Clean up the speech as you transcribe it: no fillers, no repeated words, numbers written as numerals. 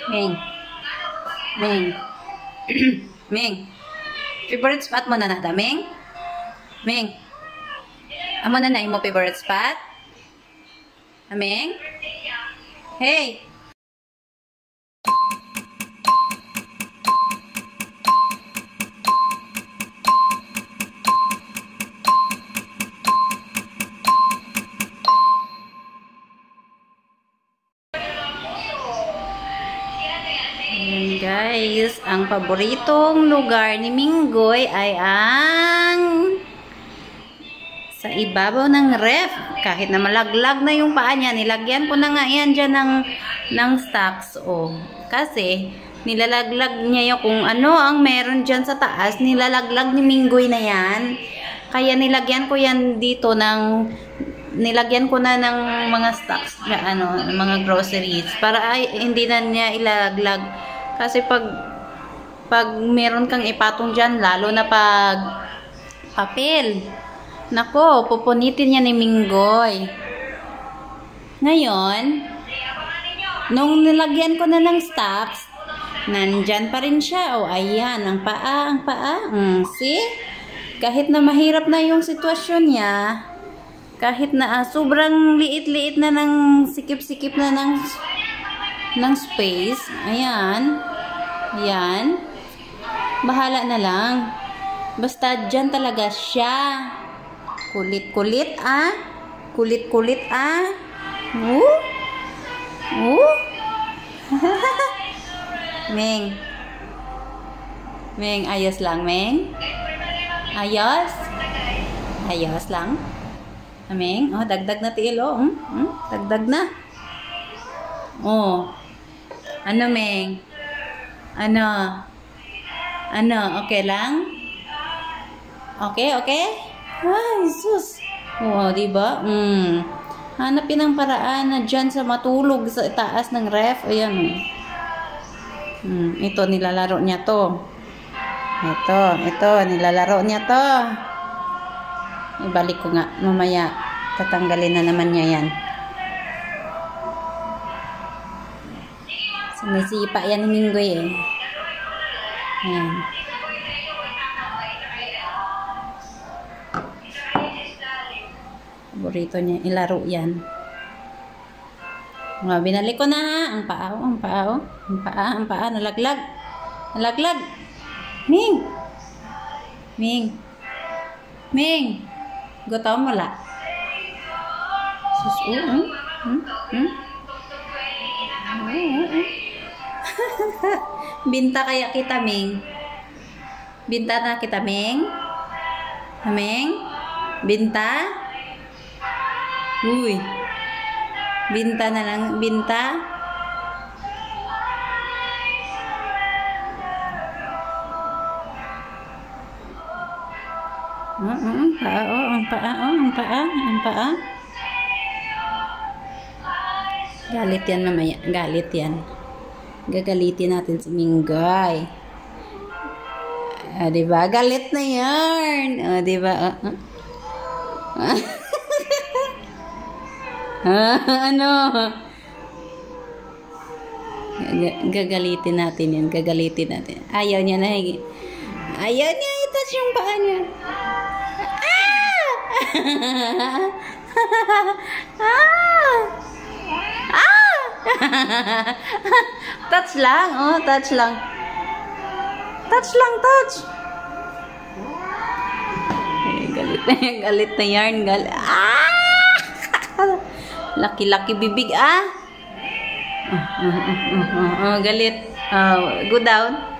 Ming. Ming. Ming. Favorite spot mo na nata, Ming? Ming. Amo na mo favorite spot? Ming? Hey. Guys, ang paboritong lugar ni Minggoy ay ang sa ibabaw ng ref. Kahit na malaglag na yung paa niya, nilagyan ko na nga yan dyan ng stocks. Oh. Kasi nilalaglag niya yung kung ano ang meron dyan sa taas, nilalaglag ni Minggoy na yan. Kaya nilagyan ko yan dito nilagyan ko na ng mga stocks, mga groceries para hindi na niya ilaglag. Kasi pag meron kang ipatong dyan, lalo na pag papel, nako, pupunitin niya ni Minggoy. Ngayon, nung nilagyan ko na ng stocks, nandyan pa rin siya. O, ayan, ang paa. See? Kahit na mahirap na yung sitwasyon niya, kahit na sobrang liit-liit na ng sikip-sikip na ng space, ayan, bahala na lang. Basta dyan talaga siya. Kulit-kulit, kulit-kulit, Ming. Ming, ayos lang, Ming. Ayos lang. Ming, oh, dagdag na tiilo. Dagdag na. Oh. Ano, Ming? Ano, okay lang? Okay? Ay, sus. Oh, diba? Hanapin ang paraan na dyan sa matulog sa taas ng ref. Ayan. Ito, nilalaro niya to. Ito, nilalaro niya to. Ibalik ko nga. Mamaya, tatanggalin na naman niya yan. Sumisipa yan ni Minggoy eh. Ayan. Paborito niya, ilaro yan. Binalik ko na. Ang paa, nalaglag. Ming. Gutom wala. Sus, Binta kaya kita, Ming? Binta na kita, Ming? Ming? Binta? Uy. Binta na lang. Binta? Ang paa. Galit yan mamaya. Galit yan. Gagalitin natin si Minggoy. Diba? Galit na yarn. Diba? Ano? Gagalitin natin yan. Ayaw niya na. Ayaw niya. I-touch yung paa niya. Touch lang. Touch lang. Galit na yarn. Laki-laki bibig, Galit. Go down.